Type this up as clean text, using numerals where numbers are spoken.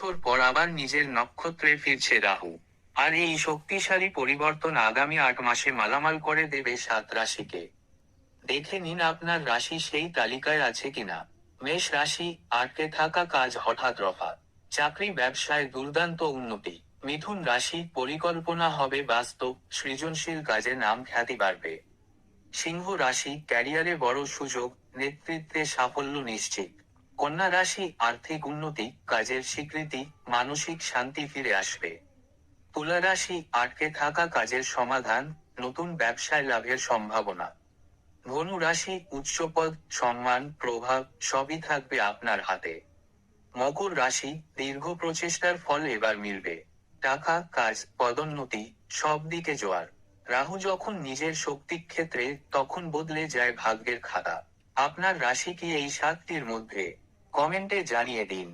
বছর পর আবার নিজের নক্ষত্রে ফিরছে রাহু। আর এই শক্তিশালী পরিবর্তন আগামী 8 মাসে মালামাল করে দেবে 7 রাশিকে। দেখে নিন আপনার রাশি সেই তালিকায় আছে কিনা। মেষ রাশি, আটকে থাকা কাজ হঠাৎ রফা। চাকরি ব্যবসায় দুর্দান্ত উন্নতি। মিথুন রাশি, পরিকল্পনা হবে বাস্তব, সৃজনশীল কাজে নাম খ্যাতি বাড়বে। সিংহ রাশি, ক্যারিয়ারে বড় সুযোগ, নেতৃত্বে সাফল্য নিশ্চিত। কন্যা রাশি, আর্থিক উন্নতি, কাজের স্বীকৃতি, মানসিক শান্তি ফিরে আসবে। তুলা রাশি, আটকে থাকা কাজের সমাধান, নতুন ব্যবসায় লাভের সম্ভাবনা। ধনু রাশি, উচ্চপদ, সম্মান, প্রভাব সবই থাকবে আপনার হাতে। মকর রাশি, দীর্ঘ প্রচেষ্টার ফল এবার মিলবে। টাকা, কাজ, পদোন্নতি সব দিকে জোয়ার। রাহু যখন নিজের শক্তি ক্ষেত্রে, তখন বদলে যায় ভাগ্যের খাতা। আপনার রাশি কি এই 7টির মধ্যে? কমেন্টে জানিয়ে দিন।